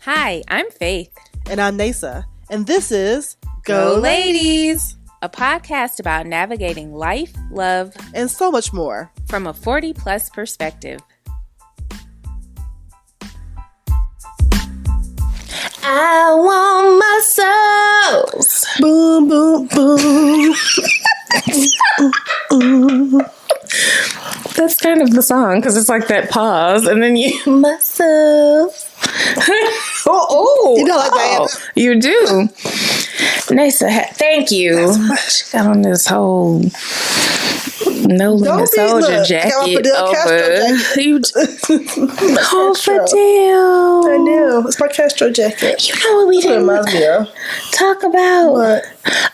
Hi, I'm Faith. And I'm Nasa. And this is Go Ladies, a podcast about navigating life, love, and so much more from a 40-plus perspective. I want muscles. Boom, boom, boom. That's kind of the song because it's like that pause and then you muscles. You know, like that. You do. Nasa, thank you. She got on this whole no limit soldier jacket over. You Castro. I know. It's my Castro jacket. You know what we didn't talk about? What?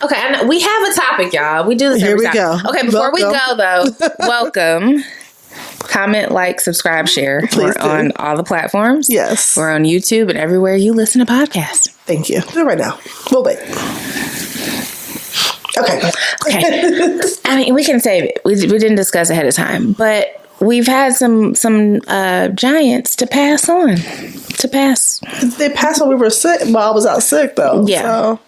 Okay, I know. We have a topic, y'all. We do this every time. Here we go. Okay, before we go, though, welcome. Comment, like, subscribe, share. We're on all the platforms. Yes. We're on YouTube and everywhere you listen to podcasts. Thank you. Do it right now. We'll wait. Okay. I mean, we can save it. We didn't discuss ahead of time, but we've had some giants to pass on. They passed when we were sick. Well, I was out sick, though. Yeah. So,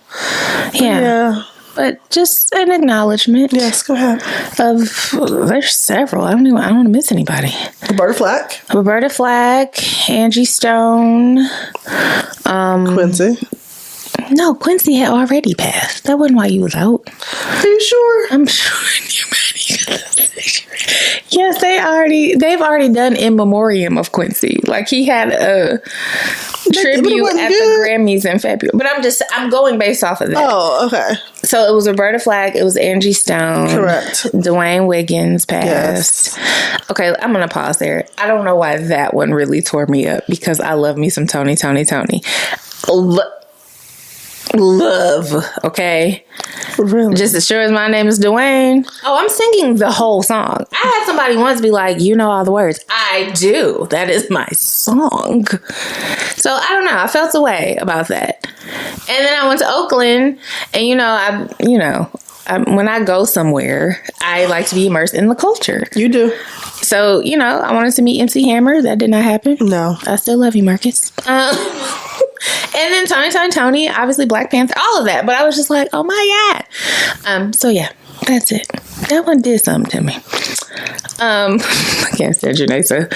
yeah. But just an acknowledgement. Yes, go ahead. There's several. I don't want to miss anybody. Roberta Flack, Angie Stone, Quincy. No, Quincy had already passed. That wasn't why you was out. Are you sure? I'm sure. Yes, they've already done in memoriam of Quincy. Like he had a tribute at the Grammys in February. But I'm going based off of that. Oh, okay. So it was Roberta Flack, it was Angie Stone. Correct. Dwayne Wiggins passed. Yes. Okay, I'm gonna pause there. I don't know why that one really tore me up because I love me some Tony. Love, okay? Really? Just as sure as my name is Dwayne. Oh, I'm singing the whole song. I had somebody once be like, you know all the words. I do. That is my song. So I don't know. I felt a way about that. And then I went to Oakland and when I go somewhere, I like to be immersed in the culture. You do. So, I wanted to meet MC Hammer. That did not happen. No. I still love you, Marcus. And then Tony, obviously Black Panther, all of that. But I was just like, oh my God. So yeah, that's it. That one did something to me. I can't stand you, Nasa.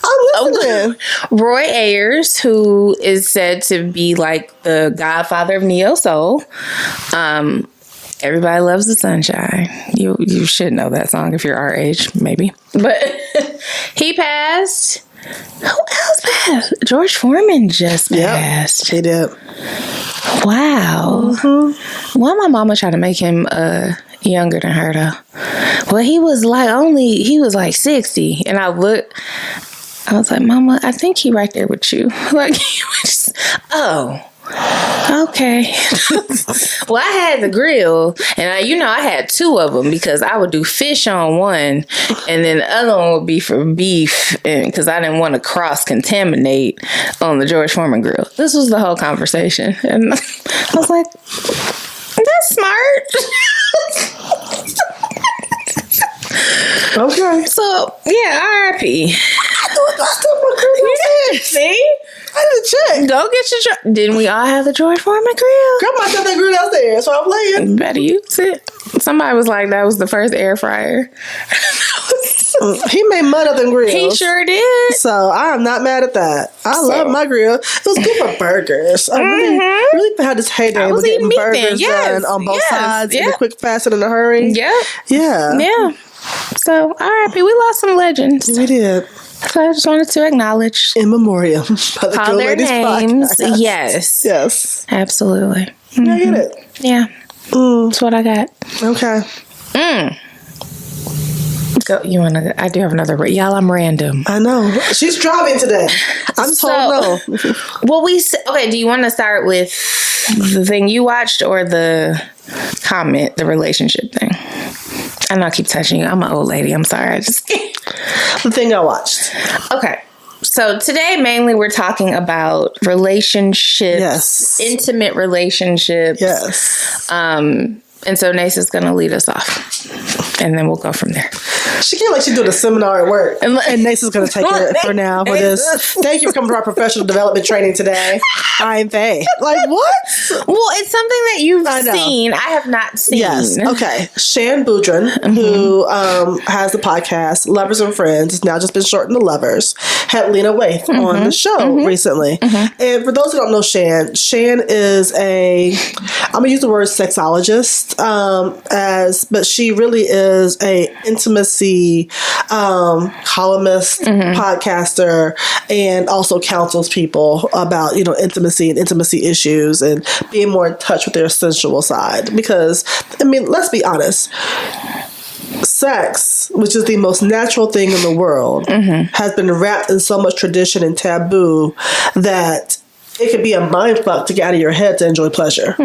I'm listening. Roy Ayers, who is said to be like the godfather of neo soul. Everybody Loves the Sunshine. You should know that song if you're our age, maybe. But he passed. Who else passed? George Foreman just passed. He did. Wow. Mm-hmm. Why my mama tried to make him younger than her though? Well, he was like 60, and I was like, Mama, I think he right there with you. Like, he was just, okay. Well, I had the grill, and I had two of them because I would do fish on one, and then the other one would be for beef, and because I didn't want to cross-contaminate on the George Foreman grill. This was the whole conversation, and I was like, that's smart. Okay. So, yeah, R.I.P. See? I didn't check. Go get your Didn't we all have the George Foreman grill? Grandma got that grill downstairs, so I'm playing. Better use it. Somebody was like, that was the first air fryer. He made mud of them grills. He sure did. So I am not mad at that. I love my grill. It was good for burgers. I really had this heyday with getting burgers done on both sides in a quick, fast, and in a hurry. Yeah. So, R.I.P. We lost some legends. We did. So I just wanted to acknowledge. In memoriam. The Call their names. Podcast. Yes. Absolutely. Mm-hmm. I get it. Yeah. That's what I got. Okay. Go, I do have another. Y'all, I'm random. I know. She's driving today. I'm told no. Well, okay, do you want to start with the thing you watched or the comment, the relationship thing? I know I keep touching you. I'm an old lady. I'm sorry. The thing I watched. Okay. So today, mainly, we're talking about relationships. Yes. Intimate relationships. Yes. And so Nasa's going to lead us off. And then we'll go from there. She came like she's doing a seminar at work. And Nasa's going to take it for now for this. Thank you for coming to our professional development training today. I'm Faye. Like, what? Well, it's something that you've seen. I have not seen. Yes. Okay. Shan Boudrin, who has the podcast Lovers and Friends, it's now just been shortened to Lovers, had Lena Waithe on the show recently. And for those who don't know Shan is I'm going to use the word sexologist, but she really is a intimacy columnist, podcaster, and also counsels people about, intimacy and intimacy issues and being more in touch with their sensual side. Because, I mean, let's be honest. Sex, which is the most natural thing in the world, has been wrapped in so much tradition and taboo that it could be a mind fuck to get out of your head to enjoy pleasure,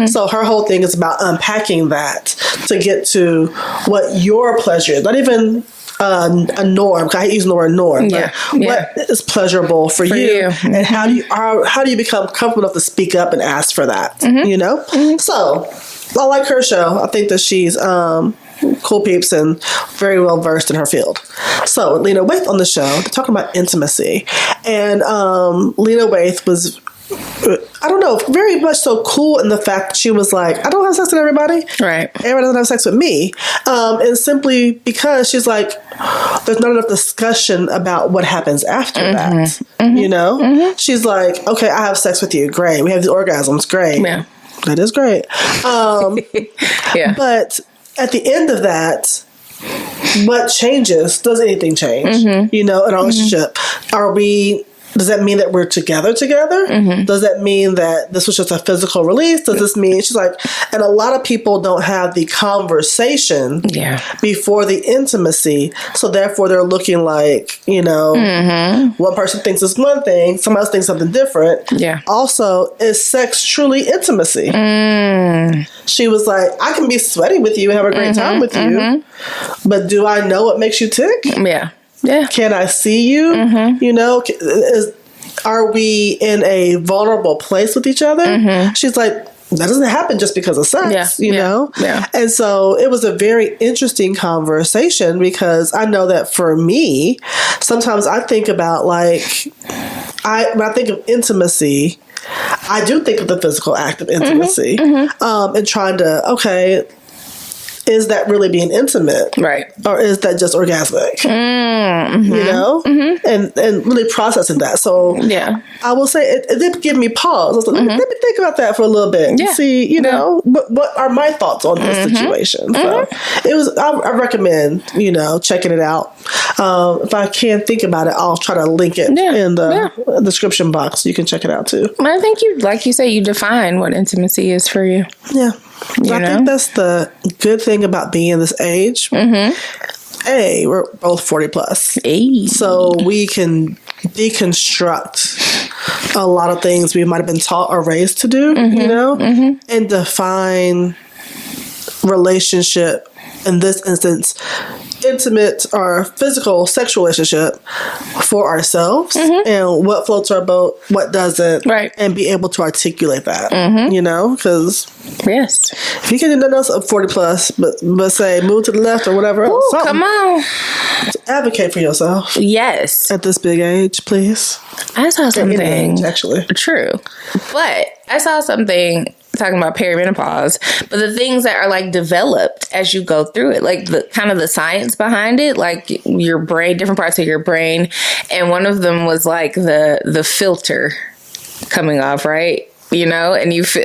So her whole thing is about unpacking that to get to what your pleasure is. Not even a norm. I hate using the word norm. But what is pleasurable for you, and how do you become comfortable enough to speak up and ask for that? So I like her show. I think that she's cool peeps and very well versed in her field. So Lena Waithe on the show, they're talking about intimacy, and Lena Waithe was, I don't know, very much so cool in the fact that she was like, I don't have sex with everybody. Right. Everybody doesn't have sex with me. And simply because she's like, there's not enough discussion about what happens after that. She's like, okay, I have sex with you. Great. We have these orgasms. Great. Yeah. That is great. But at the end of that, what changes? Does anything change? In our relationship? Does that mean that we're together? Does that mean that this was just a physical release? Does this mean, she's like, and a lot of people don't have the conversation before the intimacy. So therefore they're looking like, one person thinks it's one thing, someone else thinks something different. Yeah. Also, is sex truly intimacy? She was like, I can be sweaty with you and have a great time with you, but do I know what makes you tick? Yeah. Yeah. Can I see you? Are we in a vulnerable place with each other? She's like, that doesn't happen just because of sex, you know? Yeah. And so it was a very interesting conversation because I know that for me, sometimes I think about when I think of intimacy, I do think of the physical act of intimacy and trying to, is that really being intimate? Right. Or is that just orgasmic? And really processing that. So I will say it did give me pause. I was like, let me think about that for a little bit and see, what are my thoughts on this situation? So it was, I recommend, checking it out. If I can't think about it, I'll try to link it in the description box. So you can check it out too. I think like you say, you define what intimacy is for you. Yeah. I think that's the good thing about being in this age. We're both 40 plus. So we can deconstruct a lot of things we might have been taught or raised to do, and define relationship, in this instance, intimate or physical sexual relationship for ourselves and what floats our boat, what doesn't, and be able to articulate that, because if you can do nothing else up 40 plus, but say move to the left or whatever else, come on, advocate for yourself. Yes, at this big age, please. I saw something actually true, but I saw something talking about perimenopause, but the things that are developed as you go through it, the kind of the science behind it, your brain, different parts of your brain, and one of them was the filter coming off, right? And you feel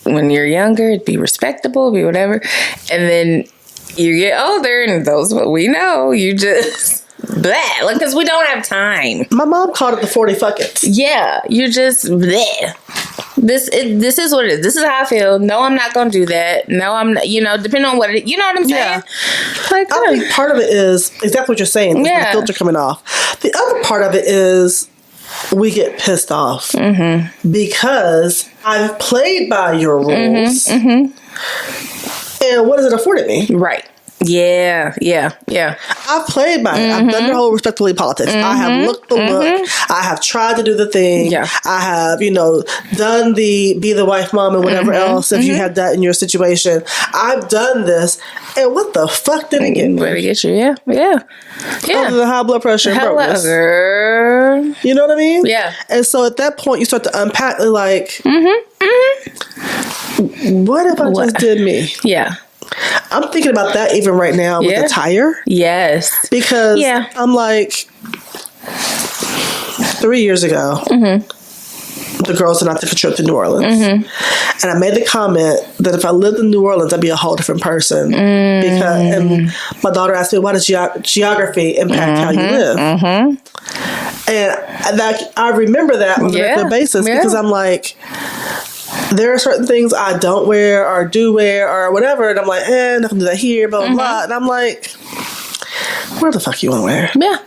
when you're younger, it'd be respectable, be whatever, and then you get older, and those what we know, you just bleh, because we don't have time. My mom called it the 40 fuckets. Yeah, you're just bleh. This is what it is. This is how I feel. No, I'm not going to do that. No, I'm not, depending on what it, you know what I'm saying? Yeah. I think part of it is exactly what you're saying. The filter coming off. The other part of it is we get pissed off because I've played by your rules. And what has it afforded me? Right. Yeah. I've played by it. I've done the whole respectfully politics. I have looked the look. I have tried to do the thing. Yeah. I have, done the be the wife, mom, and whatever else if you had that in your situation. I've done this, and what the fuck did it get me? Where to get you? Yeah. Other than high blood pressure and brokenness. You know what I mean? Yeah. And so at that point, you start to unpack, like, what if I just did me? Yeah. I'm thinking about that even right now with the tire. Yes. Because I'm like, 3 years ago, the girls and I took a trip to New Orleans. And I made the comment that if I lived in New Orleans, I'd be a whole different person. And my daughter asked me, why does geography impact how you live? And I remember that on a regular basis because I'm like, there are certain things I don't wear or do wear or whatever. And I'm like, not gonna do that here, blah, blah, blah. And I'm like, where the fuck you want to wear? Yeah.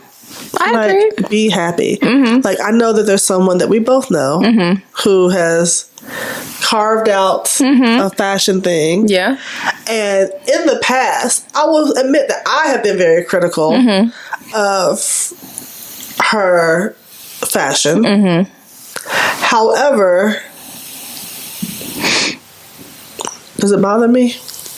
I agree. Be happy. Like, I know that there's someone that we both know who has carved out a fashion thing. Yeah. And in the past, I will admit that I have been very critical of her fashion. However, does it bother me?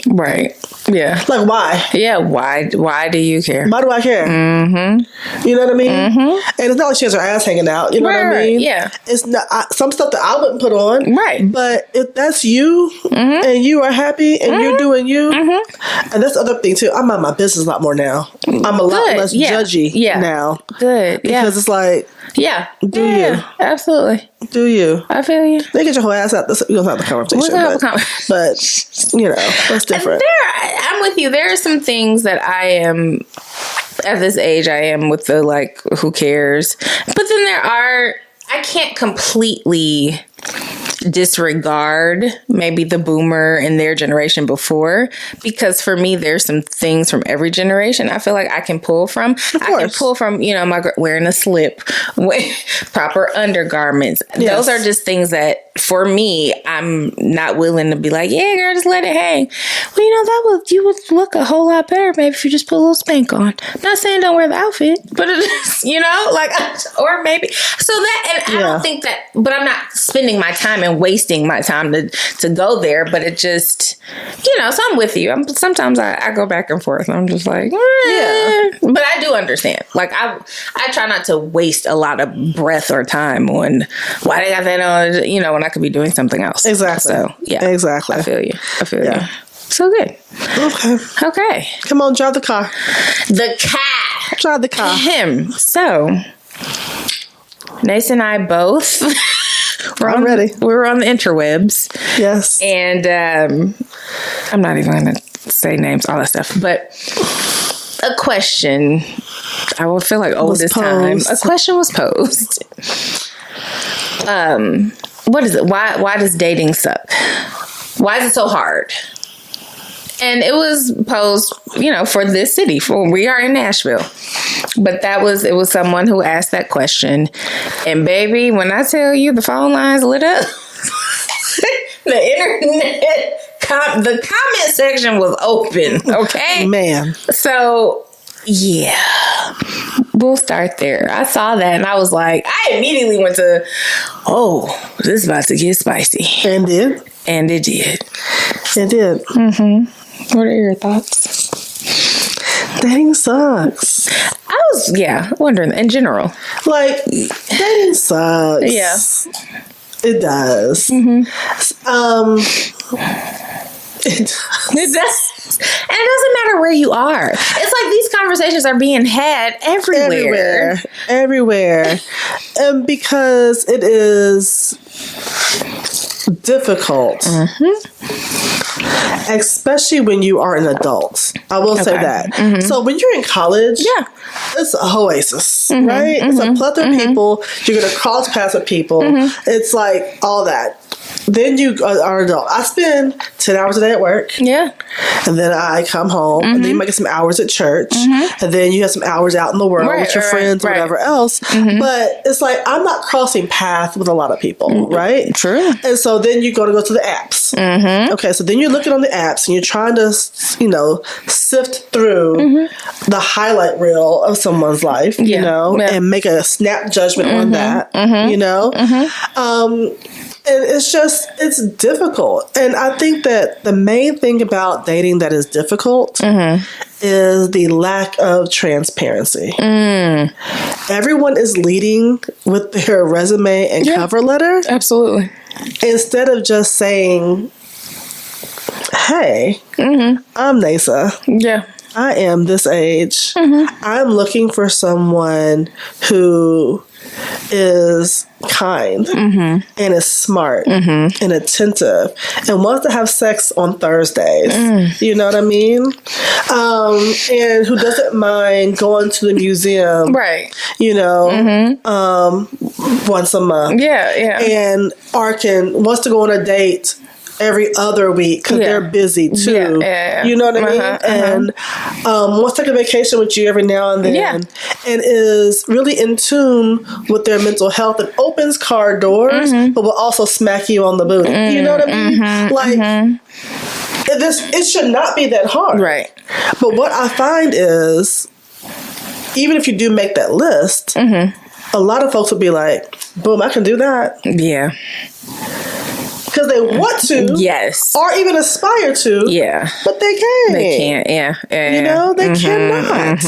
Right. Yeah. Like, why? Yeah, why do you care? Why do I care? You know what I mean? And it's not like she has her ass hanging out. You know what I mean? Yeah. It's not some stuff that I wouldn't put on. Right. But if that's you and you are happy and you're doing you, and that's the other thing too. I mind my business a lot more now. I'm a lot less judgy now. Good. Because it's like, do you? Absolutely. Do you? I feel you. They get your whole ass out. We don't have the conversation. But that's different. I'm with you. There are some things that I am, at this age, I am with the, like, who cares? But then I can't completely disregard maybe the boomer and their generation before, because for me there's some things from every generation I feel like I can pull from. I can pull from, my wearing a slip, proper undergarments. Those are just things that for me I'm not willing to be like, yeah girl, just let it hang. Well, you would look a whole lot better maybe if you just put a little spank on. Not saying don't wear the outfit, but or maybe so that, and I don't think that, but I'm not spending my time and wasting my time to go there, but it just, so I'm with you. Sometimes I go back and forth and I'm just like, but I do understand. Like, I try not to waste a lot of breath or time on why they got that on, when I could be doing something else. Exactly. So, yeah. Exactly. I feel you. So good. Okay. Come on, drive the car. The cat. Drive the car. Him. So, Nace and I both... I'm ready. We were on the interwebs. Yes. And I'm not even going to say names, all that stuff. But a question, I will feel like old this time. A question was posed. What is it? Why does dating suck? Why is it so hard? And it was posed, for this city. We are in Nashville. But it was someone who asked that question. And baby, when I tell you the phone lines lit up, the internet, the comment section was open. Okay? Man. So, yeah. We'll start there. I saw that and I was like, I immediately went to, this is about to get spicy. And did. And it did. It did. What are your thoughts? Dating sucks. I was, wondering in general. Like, dating sucks. Yeah. It does. It does. And it doesn't matter where you are. It's like these conversations are being had everywhere. Everywhere. And because it is difficult. Especially when you are an adult. I will say that. So when you're in college, it's a oasis, right? It's a plethora of people. You're going to cross paths with people. It's like all that. then you are an adult. I spend 10 hours a day at work. Yeah. And then I come home, and then you might get some hours at church, and then you have some hours out in the world with your friends or whatever else. But it's like, I'm not crossing paths with a lot of people, right? True. And so then you go to the apps. Okay, so then you're looking on the apps, and you're trying to, sift through the highlight reel of someone's life, and make a snap judgment on that, and it's difficult. And I think that the main thing about dating that is difficult is the lack of transparency. Everyone is leading with their resume and cover letter. Absolutely. Instead of just saying, hey, I'm Nasa. Yeah. I am this age. I'm looking for someone who is kind and is smart and attentive and wants to have sex on Thursdays. You know what I mean? And who doesn't mind going to the museum, right? Once a month. Yeah. And wants to go on a date every other week because they're busy too. You know what I mean? And wants to take a vacation with you every now and then, and is really in tune with their mental health and opens car doors, but will also smack you on the booty. You know what I mean? Like, it should not be that hard, right? But what I find is, even if you do make that list, a lot of folks will be like, "Boom, I can do that." Yeah. Because they want to, yes, or even aspire to, yeah, but they can't. They can't, yeah. They cannot.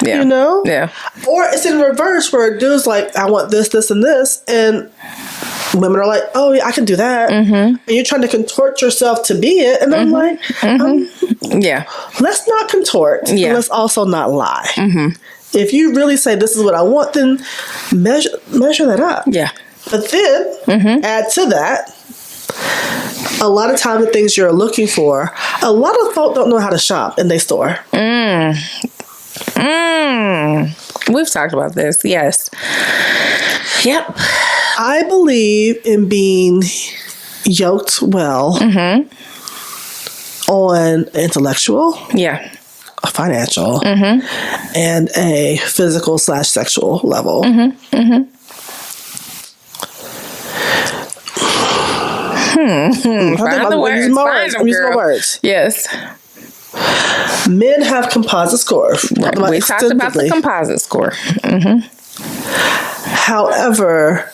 Yeah. Yeah. Or it's in reverse where a dude's like, I want this, this, and this, and women are like, oh yeah, I can do that, and you're trying to contort yourself to be it, and I'm like, yeah, let's not contort, and let's also not lie. If you really say this is what I want, then measure that up. Yeah. But then add to that, a lot of times the things you're looking for, a lot of folk don't know how to shop in their store. We've talked about this, yes. Yep. I believe in being yoked well on intellectual, a financial, and a physical/sexual level. Find the words. I'm using my words. Yes. Men have composite score. We talked about the composite score. However,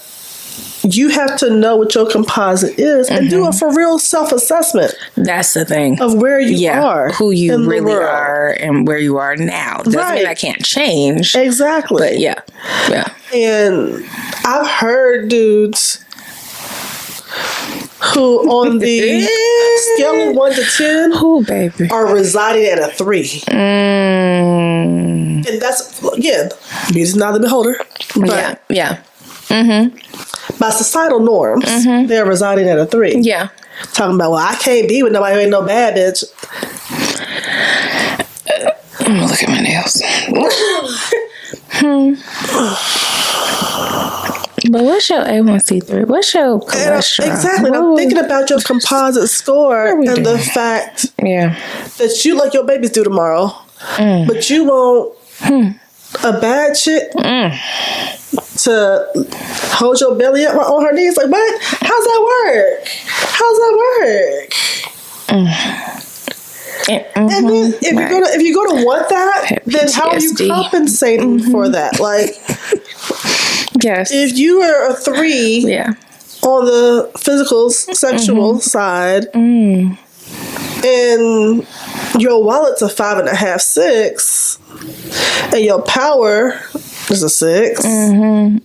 you have to know what your composite is and do a for real self-assessment. That's the thing. Of where you are. Who you really are and where you are now. Doesn't mean I can't change. Exactly. But yeah. And I've heard dudes who on the scale of 1 to 10 are residing at a 3. And that's, again, music's not the beholder. But by societal norms, they're residing at a 3. Yeah. Talking about, well, I can't be with nobody who ain't no bad bitch. I'm gonna look at my nails. But what's your A1C3? What's your cholesterol? Exactly. I'm thinking about your composite score and the fact that you like your baby's due tomorrow, but you want a bad chick to hold your belly up on her knees. Like, what? How's that work? And then if you're gonna want that, then how are you compensating for that? Like, yes, if you are a 3 on the physical sexual side, and your wallet's a 5.5, 6, and your power is a 6, none of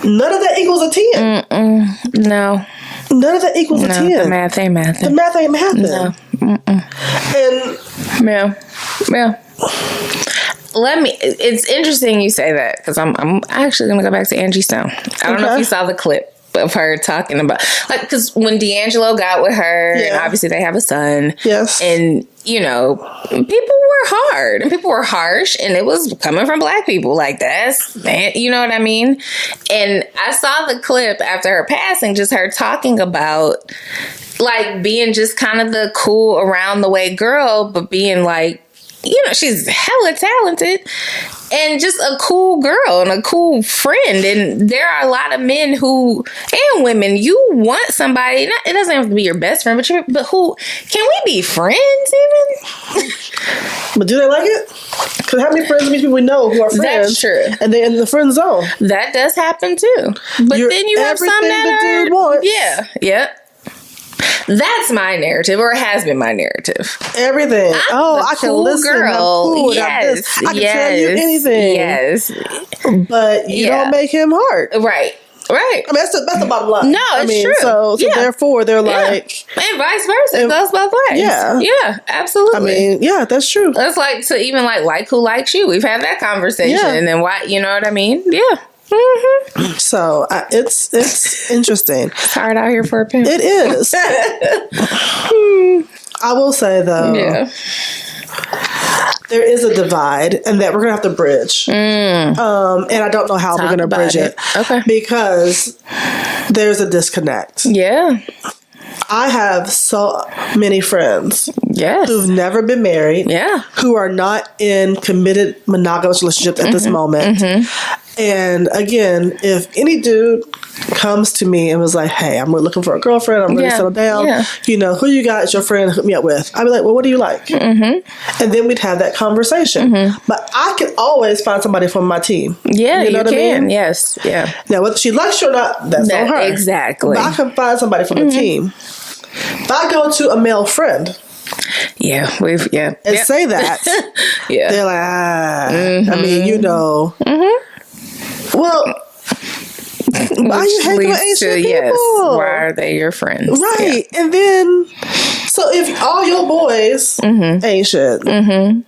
that equals a 10. No. None of that equals a 10. The math ain't mathing. The math ain't mathing. No. And it's interesting you say that, because I'm actually going to go back to Angie Stone. I don't know if you saw the clip of her talking about, like, because when D'Angelo got with her, and obviously they have a son. Yes. And, you know, people were hard and people were harsh, and it was coming from black people. Like, that's, man, you know what I mean? And I saw the clip after her passing, just her talking about, like, being just kind of the cool around the way girl, but being like, you know, she's hella talented and just a cool girl and a cool friend. And there are a lot of men who, and women, you want somebody, not, it doesn't have to be your best friend, but who, can we be friends even? But do they like it? Because how many friends do people we know who are friends? That's true. And they're in the friend zone. That does happen too. But then you have some that dude wants. Yeah. Yep. That's my narrative, or it has been my narrative. Everything. I can listen. Girl. I'm cool. Yes. I can tell you anything. Yes. But you don't make him hard. Right. Right. I mean, that's the bottom line. No, it's true. So therefore, they're like... And vice versa. It goes both ways. Yeah. Yeah, absolutely. I mean, yeah, that's true. It's like to even like who likes you. We've had that conversation. Yeah. And then why, you know what I mean? Yeah. Mm-hmm. So it's interesting. It's hard out here for a pimp. It is. I will say though, there is a divide, and that we're gonna have to bridge. And I don't know how we're gonna bridge it. Okay, because there's a disconnect. Yeah. I have so many friends who've never been married, who are not in committed monogamous relationships at this moment. And again, if any dude comes to me and was like, hey, I'm looking for a girlfriend, I'm ready to settle down, you know, who you got is your friend, hook me up with. I'd be like, well, what do you like? And then we'd have that conversation. But I can always find somebody from my team. Yeah, you know what I mean? Yes, yeah. Now, whether she likes you or not, that's on her. Exactly. But I can find somebody from the team. If I go to a male friend, and say that, they're like, I mean, you know, well, why are you hanging with ancient people? Why are they your friends? Right, and then so if all your boys ain't shit, then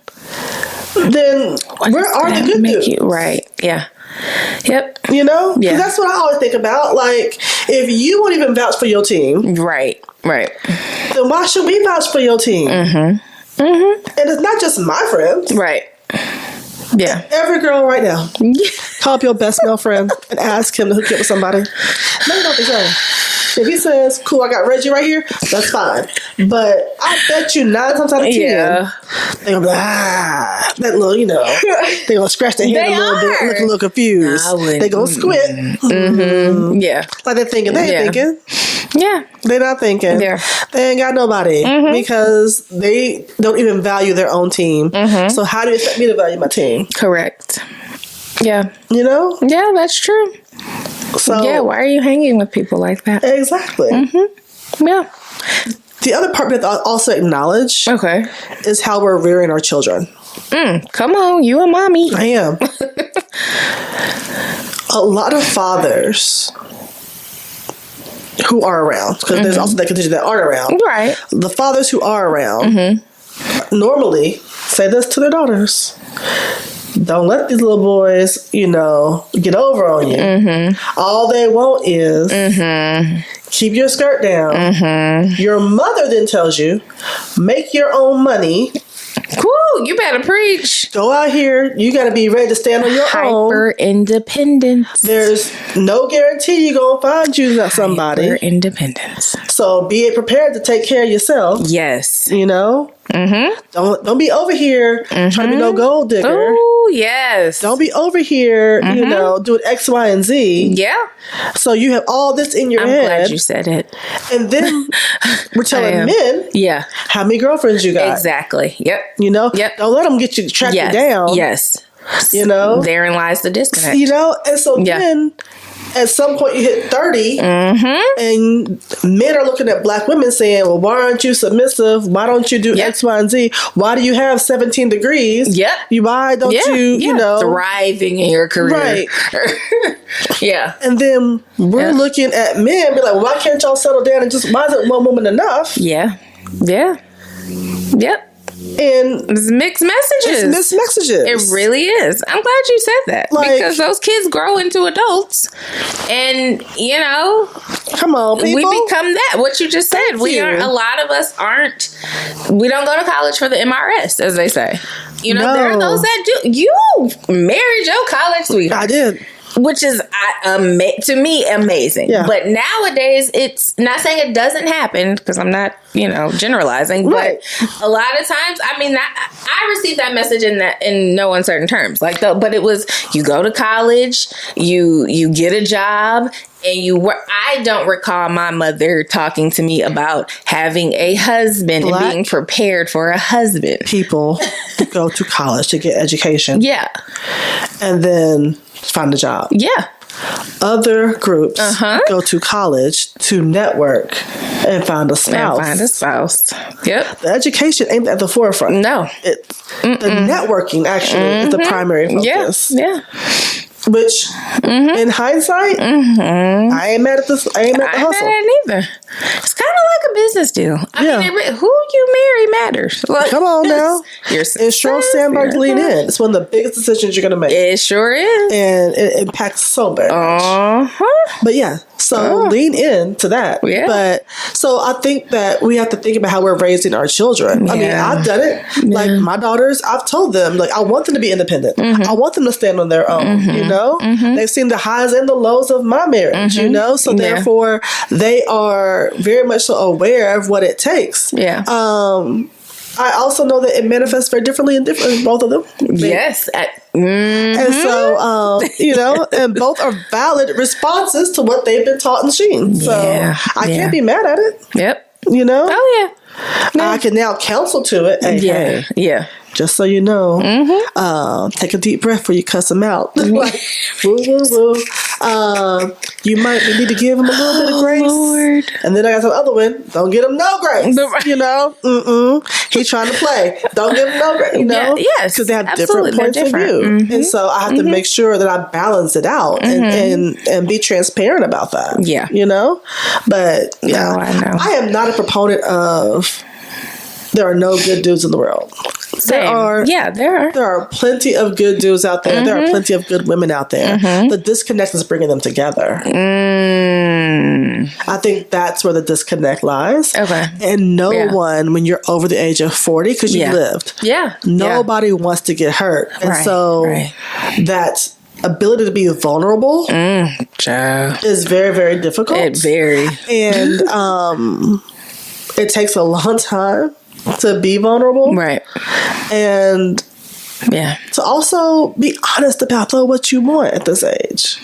where are the good dudes? Right, yeah. Yep. You know? Because that's what I always think about. Like, if you won't even vouch for your team. Right. Then why should we vouch for your team? And it's not just my friends. Right. Yeah. Every girl right now, call up your best male friend and ask him to hook you up with somebody. No, don't be saying. If he says, cool, I got Reggie right here, that's fine. But I bet you 9 times out of 10, they're going to be like, that little, you know, they're going to scratch their head a little bit, look a little confused. They're going to squint. Yeah. Like they're thinking, they ain't thinking. Yeah. They're not thinking. They ain't got nobody because they don't even value their own team. So how do you expect me to value my team? Correct. Yeah. You know? Yeah, that's true. So yeah, why are you hanging with people like that? Exactly. Yeah. The other part we have to also acknowledge is how we're rearing our children. Come on, you and mommy. I am. A lot of fathers who are around, because there's also that contingent that aren't around. Right. The fathers who are around normally say this to their daughters. Don't let these little boys, you know, get over on you. All they want is keep your skirt down. Your mother then tells you, make your own money. Cool, you better preach. Go out here. You got to be ready to stand on your own. Hyper independence. There's no guarantee you're going to find you somebody. Hyper independence. So be prepared to take care of yourself. Yes. You know? Don't be over here trying to be no gold digger. Oh, yes. Don't be over here, you know, doing X, Y, and Z. Yeah. So you have all this in your head. I'm glad you said it. And then we're telling men, how many girlfriends you got. Exactly. Yep. You know? Yep. Don't let them get you track you down. Yes. You know? Therein lies the disconnect. You know? And so then at some point you hit 30 and men are looking at black women saying, well, why aren't you submissive? Why don't you do X, Y, and Z? Why do you have 17 degrees? Why don't you know? Thriving in your career. Right. And then we're looking at men be like, well, why can't y'all settle down and just, why isn't one woman enough? Yep. And it's mixed messages. It's mixed messages. It really is. I'm glad you said that. Because those kids grow into adults. And, come on, people. We become that. What you just said. A lot of us aren't. We don't go to college for the MRS, as they say. There are those that do. You married your college sweetheart. I did. Which is, to me, amazing. Yeah. But nowadays, it's not saying it doesn't happen, because I'm not, generalizing. Right. But a lot of times, I received that message in no uncertain terms. But it was, you go to college, you get a job, and I don't recall my mother talking to me about having a husband and being prepared for a husband. People go to college to get education. Yeah. And then find a job. Yeah. Other groups go to college to network and find a spouse. Yep. The education ain't at the forefront. No. The networking actually is the primary focus. Yeah. Which, in hindsight, I ain't mad at this. I ain't mad at the hustle. I ain't mad at it either. It's kind of like a business deal. I mean, who you marry matters. Come on now. And Sheryl Sandberg Lean In. It's one of the biggest decisions you're going to make. It sure is. And it impacts so very much. But yeah, so lean in to that. Yeah. But so I think that we have to think about how we're raising our children. I mean, I've done it. Yeah. Like my daughters, I've told them, I want them to be independent. I want them to stand on their own, They've seen the highs and the lows of my marriage, So therefore, they are very much so aware of what it takes. Yeah. I also know that it manifests very differently in both of them. Yes. And so, and both are valid responses to what they've been taught and seen. So I can't be mad at it. Yep. Oh, yeah. I can now counsel to it. Hey, yeah. Just so you know, take a deep breath before you cuss them out. Woo, woo, woo. You might need to give him a little bit of grace. Lord. And then I got some other one. Don't give him no grace. He's trying to play. Don't give him no grace. Yes. Because they have different points of view. And so I have to make sure that I balance it out and be transparent about that. Yeah. But yeah, I know. I am not a proponent of there are no good dudes in the world. There are. There are plenty of good dudes out there. There are plenty of good women out there. The disconnect is bringing them together. I think that's where the disconnect lies. Okay. And no one, when you're over the age of 40, because you lived, nobody wants to get hurt. And so that ability to be vulnerable is very, very difficult. And it takes a long time to be vulnerable. Right. And to also be honest about what you want at this age.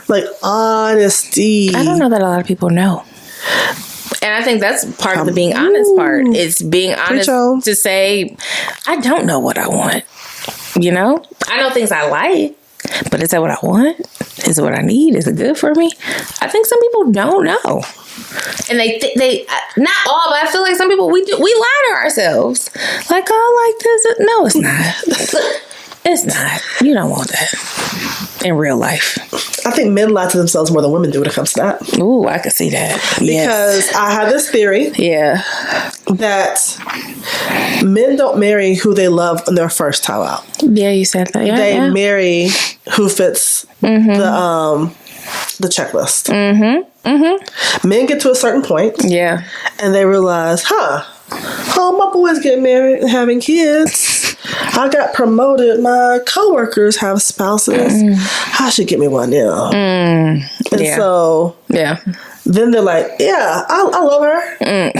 Like honesty. I don't know that a lot of people know. And I think that's part of the being honest part. It's being honest to say, I don't know what I want. I know things I like, but is that what I want? Is it what I need? Is it good for me? I think some people don't know. And they not all, but I feel like some people we lie to ourselves. Like, oh, like this. No, it's not. It's not. You don't want that in real life. I think men lie to themselves more than women do when it comes to that. Ooh, I could see that. Because I have this theory. Yeah. That men don't marry who they love on their first time out. Yeah, you said that. Yeah, they marry who fits the checklist. Men get to a certain point. Yeah. And they realize, my boys getting married and having kids. I got promoted. My coworkers have spouses. I should get me one now. And so then they're like, I love her. I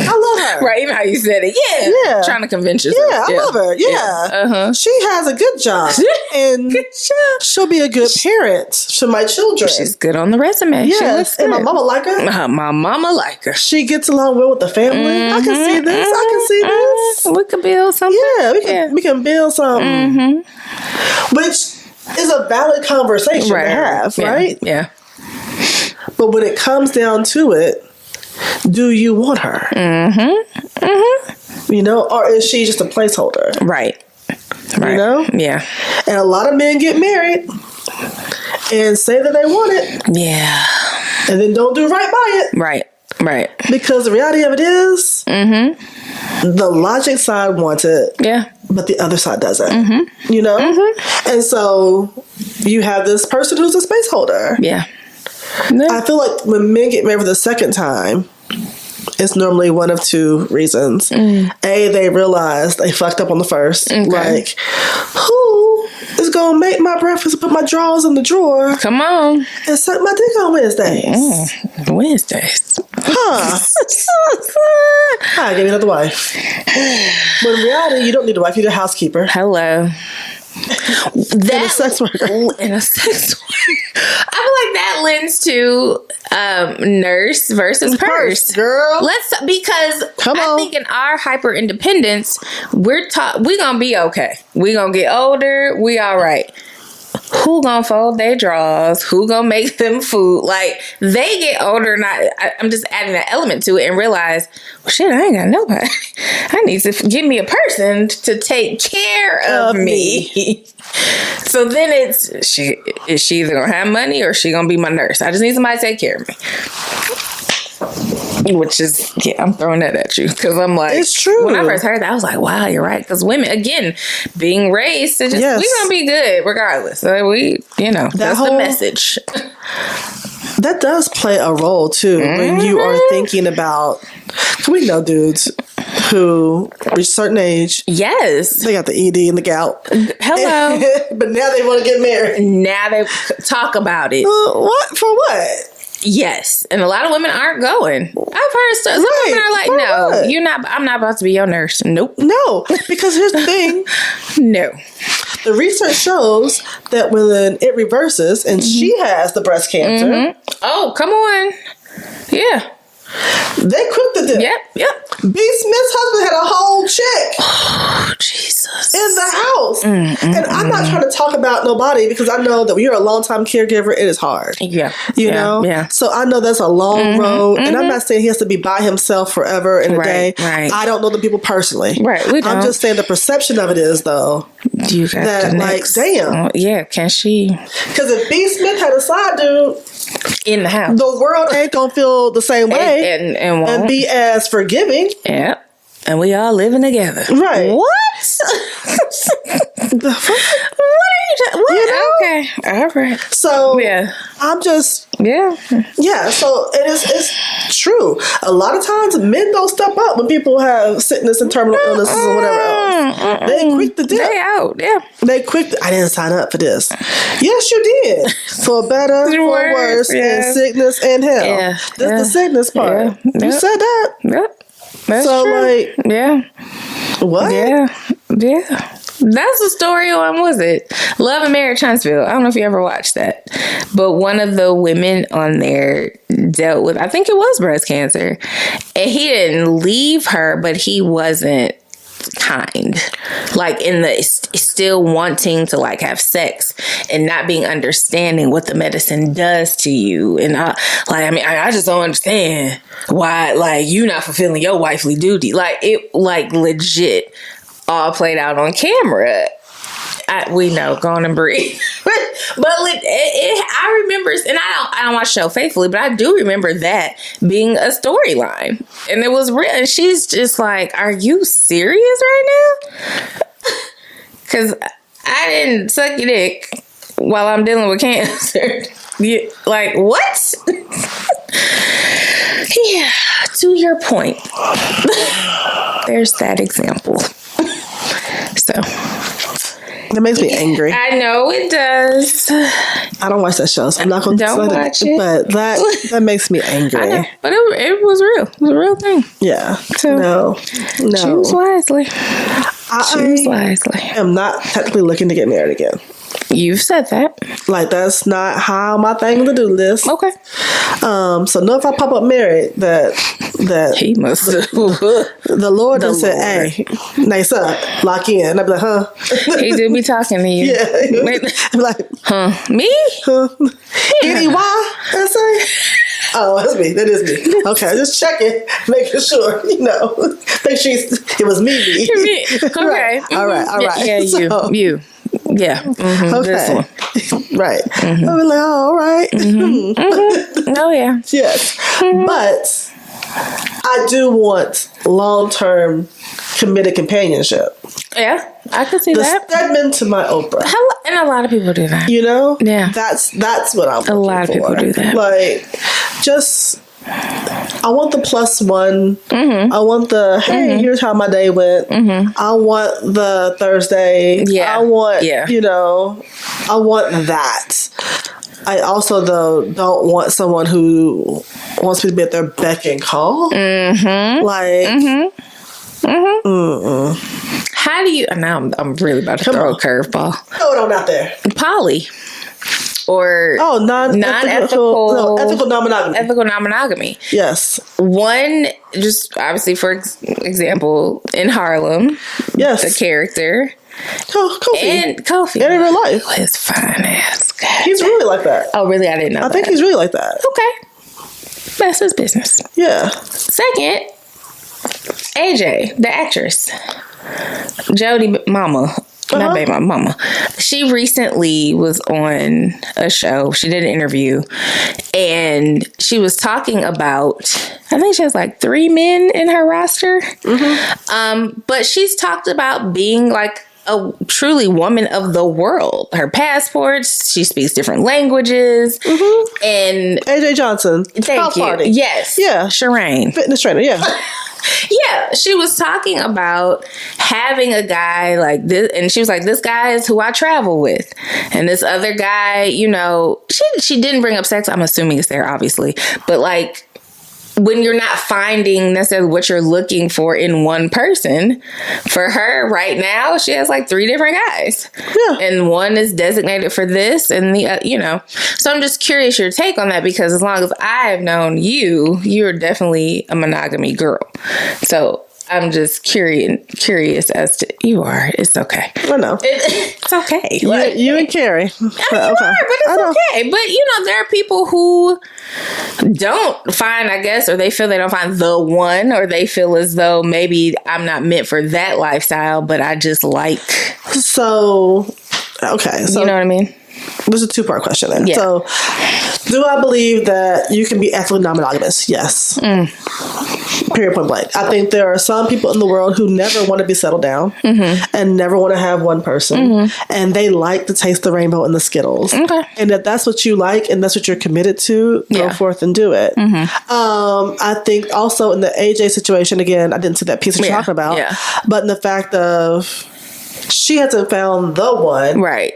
love her. Right, even how you said it. Yeah. Trying to convince yourself. Yeah, I love her. Yeah. She has a good job. And she'll be a good parent to my children. She's good on the resume. Yes. And my mama like her. My mama like her. She gets along well with the family. I can see this. I can see this. We can build something. Yeah, we can build something. Which is a valid conversation to have, right? Yeah. But when it comes down to it, do you want her? Or is she just a placeholder? Right. Yeah. And a lot of men get married and say that they want it. Yeah. And then don't do right by it. Right. Because the reality of it is, the logic side wants it. Yeah. But the other side doesn't. You know? And so you have this person who's a space holder. Yeah. I feel like when men get married for the second time, it's normally one of two reasons. A, they realize they fucked up on the first. Okay. Like, who is going to make my breakfast and put my drawers in the drawer? Come on. And suck my dick on Wednesdays. Wednesdays. Huh. I gave you another wife. But in reality, you don't need a wife. You need a housekeeper. Hello. And a sex worker. And a sex worker. I feel like that lends to nurse versus purse, girl. Because I think in our hyper independence, we're gonna be okay. We gonna get older. We all right. Who gonna fold their drawers? Who gonna make them food? Like, they get older, and I'm just adding that element to it and realize, well, shit, I ain't got nobody. I need to get me a person to take care of me. So then is she either gonna have money or she gonna be my nurse? I just need somebody to take care of me. Which is, I'm throwing that at you because I'm like, it's true. When I first heard that, I was like, wow, you're right. Because women, again, being raised, we're gonna be good regardless. So that's the message. That does play a role too when you are thinking about. We know dudes who reach a certain age. Yes, they got the ED and the gout. Hello, but now they want to get married. Now they talk about it. What for? What? Yes, and a lot of women aren't going. I've heard some women are like, "No, what? You're not. I'm not about to be your nurse." Nope. No, because here's the thing. No. The research shows that when it reverses and she has the breast cancer. Oh, come on. Yeah. They quick to do. Yep. B. Smith's husband had a whole chick. Oh, Jesus. In the house. And I'm not trying to talk about nobody because I know that when you're a long-time caregiver, it is hard. Yeah. You know? Yeah. So I know that's a long road. And I'm not saying he has to be by himself forever in a day. Right. I don't know the people personally. Right. We don't. I'm just saying the perception of it is, though, you got that, like, damn. Yeah, can she? Because if B. Smith had a side dude in the house, the world ain't gonna feel the same way and be as forgiving. Yeah. And we all living together. Right. What? The fuck? What are you talking? You know? Okay. All right. So yeah. I'm just Yeah. So it's true. A lot of times men don't step up when people have sickness and terminal illnesses or whatever else. They quick to dip. They out. Yeah. They quick. I didn't sign up for this. Yes, you did. For better, for worse, in sickness and health. Yeah. That's the sickness part. Yeah. You said that. Yep. That's so true. Like, yeah. What? Yeah. That's the story on, was it? Love and Marriage Huntsville. I don't know if you ever watched that. But one of the women on there dealt with, I think it was breast cancer. And he didn't leave her, but he wasn't kind. Like in the still wanting to like have sex and not being understanding what the medicine does to you. And I just don't understand why like you not fulfilling your wifely duty. Like it like legit all played out on camera. We know, go on and breathe. but I remember, and I don't watch the show faithfully, but I do remember that being a storyline, and it was real. And she's just like, "Are you serious right now?" Because I didn't suck your dick while I'm dealing with cancer. Like what? Yeah. To your point, there's that example. So. That makes me angry. I know it does. I don't watch that show, so I'm not going to watch it. But that makes me angry. I know, but it was real. It was a real thing. Yeah. So no. Choose wisely. Choose wisely. I am not technically looking to get married again. You've said that. Like, that's not how my thing to do list. Okay. So no, if I pop up married, that he must have. The Lord just said, "Hey, nice up, lock in." I'd be like, "Huh?" He did be talking to you. Yeah. I'm like, "Huh? Me? Huh? I say. Oh, that's me. That is me. Okay, just checking, making sure, make sure it was me. Okay. Right. All right. Yeah, you. Yeah. Mm-hmm. Okay. Right. Mm-hmm. I'll be like, oh, all right. Mm-hmm. Mm-hmm. Oh, yeah. Yes. Mm-hmm. But I do want long-term committed companionship. Yeah, I could see that. Stedman to my Oprah. And a lot of people do that. You know? Yeah. That's what I'm looking for. A lot of people do that. Like, just... I want the +1. Mm-hmm. I want the, hey, here's how my day went. Mm-hmm. I want the Thursday. Yeah. I want, I want that. I also, though, don't want someone who wants me to be at their beck and call. Mm-hmm. Like, how do you, now I'm really about to throw a curveball. Throw it on out there. Poly. Or non-ethical, ethical non-monogamy. Ethical non-monogamy. Yes. One, just obviously for example, in Harlem. Yes. The character. Kofi. And Kofi. In real life. His fine ass guy. He's really like that. Oh, really? I didn't know I think he's really like that. Okay. That's his business. Yeah. Second, AJ, the actress. Jody Mama. Not baby mama. She recently was on a show. She did an interview and she was talking about, I think she has like 3 men in her roster. Mm-hmm. But she's talked about being like a truly woman of the world. Her passports, she speaks different languages. Mm-hmm. And AJ Johnson. Thank you. Party. Yes. Yeah. Shireen. Fitness trainer. Yeah. Yeah, she was talking about having a guy like this, and she was like, this guy is who I travel with. And this other guy, you know, she didn't bring up sex. I'm assuming it's there, obviously. But like, when you're not finding necessarily what you're looking for in one person, for her right now, she has like 3 different guys. Yeah. And one is designated for this and the, you know. So I'm just curious your take on that, because as long as I've known you, you're definitely a monogamy girl. So I'm just curious as to, you are. It's okay. I know. It's okay. You and Carrie. I mean, okay. You are, but it's okay. But, you know, there are people who don't find, I guess, or they feel they don't find the one, or they feel as though maybe I'm not meant for that lifestyle, but I just like. So, okay. So, you know what I mean? There's a 2-part question there. Yeah. So, do I believe that you can be ethically non-monogamous? Yes. Period, point blank. I think there are some people in the world who never want to be settled down and never want to have one person, and they like to taste the rainbow and the Skittles. Okay. And if that's what you like and that's what you're committed to, go forth and do it. I think also in the AJ situation, again, I didn't see that piece you're talking about, but in the fact of she hasn't found the one. Right.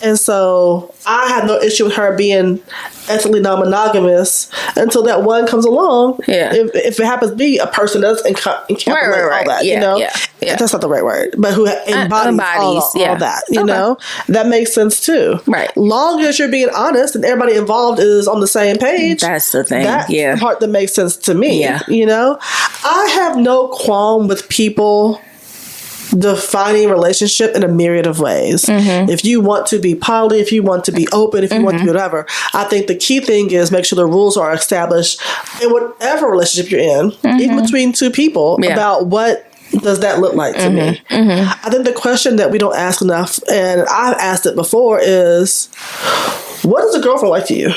And so I have no issue with her being ethically non-monogamous until that one comes along. Yeah. If it happens to be a person that's encapsulates all that, you know? Yeah. That's not the right word. But who embodies all that, you know? That makes sense too. Right. Long as you're being honest and everybody involved is on the same page. That's the thing. That's the part that makes sense to me. Yeah. You know? I have no qualm with people defining relationship in a myriad of ways. If you want to be poly, if you want to be open, if you want to be whatever, I think the key thing is make sure the rules are established in whatever relationship you're in, even between 2 people, about what does that look like to me. I think the question that we don't ask enough, and I've asked it before, is what is a girlfriend like to you?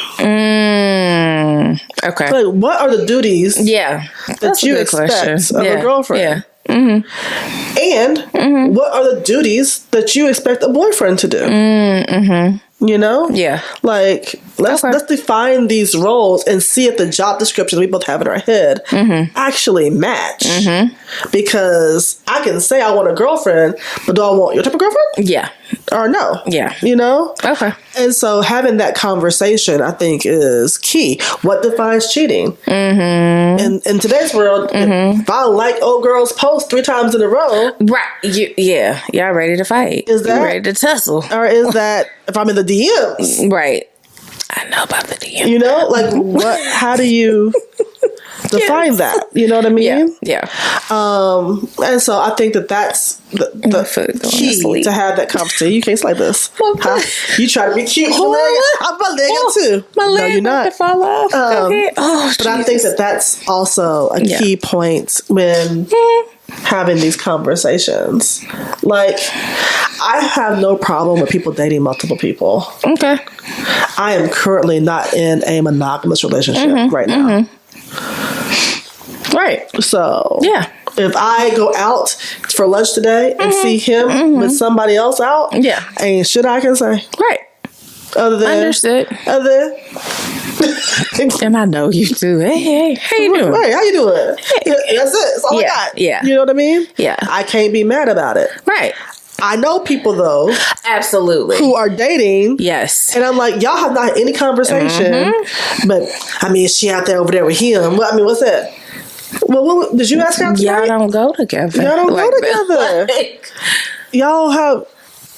Okay. Like, what are the duties that you expect of a girlfriend? And what are the duties that you expect a boyfriend to do? You know? Yeah. Like, let's define these roles and see if the job description we both have in our head actually match. Because I can say I want a girlfriend, but do I want your type of girlfriend? Yeah. Or no? Yeah. You know? Okay. And so having that conversation, I think, is key. What defines cheating? In today's world, if I like old girls post 3 times in a row, right? Y'all ready to fight? Is that ready to tussle? Or is that if I'm in the DMs? Right. I know about the DMs. You know, like what? How do you define that? You know what I mean? Yeah. And so I think that's the key to have that conversation. You can't slide this. You try to be cute. I'm a too. My leg, no, you're not. To fall off. But I think that's also a key point when having these conversations. Like, I have no problem with people dating multiple people. Okay. I am currently not in a monogamous relationship right now. Right. So, yeah. if I go out for lunch today and see him with somebody else out, ain't shit I can say. Right. Other than understood. Other than and I know you too. Hey, how you doing? Right, how you doing? Hey. That's it. That's all I got. Yeah. You know what I mean? Yeah. I can't be mad about it. Right. I know people though, absolutely, who are dating. Yes, and I'm like, y'all have not had any conversation. But I mean, is she out there over there with him? Well, I mean, what's that? Well, what, did you ask her out tonight? Y'all don't go together. Y'all don't go together. Y'all have.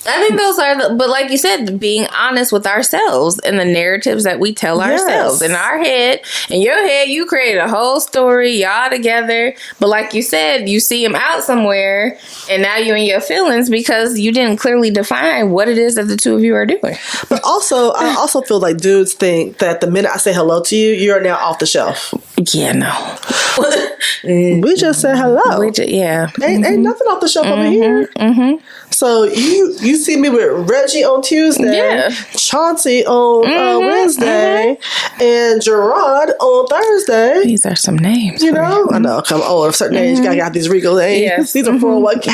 I think those are, but like you said, being honest with ourselves and the narratives that we tell ourselves. In our head, in your head, you created a whole story, y'all together. But like you said, you see him out somewhere, and now you're in your feelings because you didn't clearly define what it is that the two of you are doing. But also, I also feel like dudes think that the minute I say hello to you, you're now off the shelf. Yeah, no. We just said hello. Ain't nothing off the shelf over here. So you see me with Reggie on Tuesday, Chauncey on Wednesday, and Gerard on Thursday. These are some names. You know? I know. Come on, a certain age, you gotta got these regal names. Yes. These are 401k.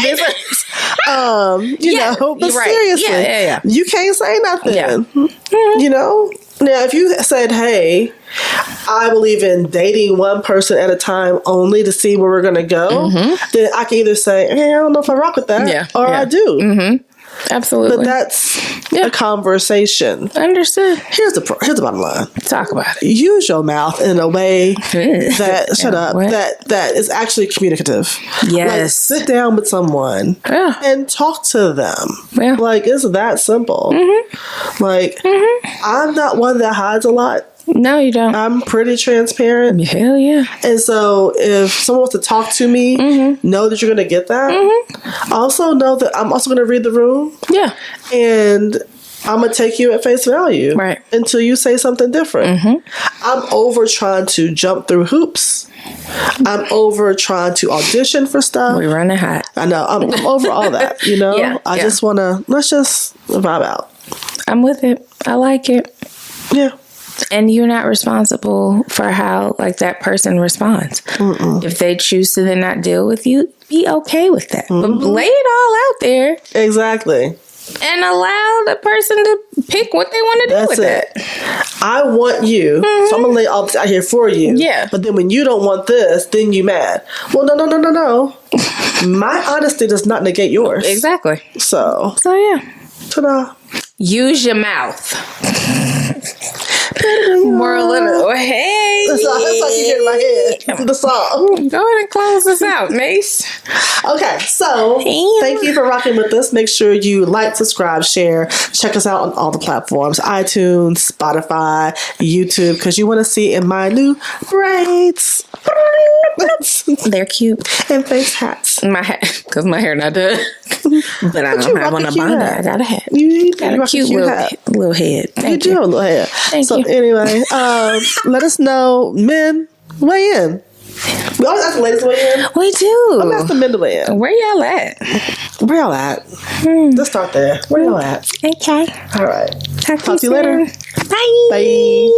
You know, but seriously, you can't say nothing. You know? Now, if you said, hey, I believe in dating one person at a time only to see where we're going to go, then I can either say, hey, I don't know if I rock with that, or I do. Absolutely. But that's a conversation. Understood. Here's the bottom line. Talk about it. Use your mouth in a way that that is actually communicative. Yes. Like, sit down with someone and talk to them. Yeah. Like, it's that simple. Like, I'm not one that hides a lot. No, you don't. I'm pretty transparent. Hell yeah. And so if someone wants to talk to me, know that you're going to get that. Also know that I'm also going to read the room. Yeah. And I'm going to take you at face value. Right. Until you say something different. I'm over trying to jump through hoops. I'm over trying to audition for stuff. We're running hot. I know. I'm over all that, you know? I just want to, let's just vibe out. I'm with it. I like it. Yeah. And you're not responsible for how like that person responds. If they choose to then not deal with you, be okay with that. But lay it all out there. Exactly. And allow the person to pick what they want to do with it. I want you, so I'm going to lay all this out here for you. Yeah. But then when you don't want this, then you mad. Well, no. My honesty does not negate yours. Exactly. So yeah. Ta-da. Use your mouth. Moral of it. Hey. That's all you get in my head. The song. Go ahead and close this out, Mace. Okay, so thank you for rocking with us. Make sure you like, subscribe, share. Check us out on all the platforms. iTunes, Spotify, YouTube, because you want to see in my new braids. They're cute. And face hats. My hat, because my hair not done. But I don't have on a bonnet. I got a hat. You got a cute little head. Thank you. You do have a little head. Thank you. Anyway, let us know. Men, weigh in. We always ask the ladies to weigh in. We do. I'm asking men to weigh in. Where y'all at? Let's start there. Where y'all at? Okay. All right. Talk to you later. Bye. Bye.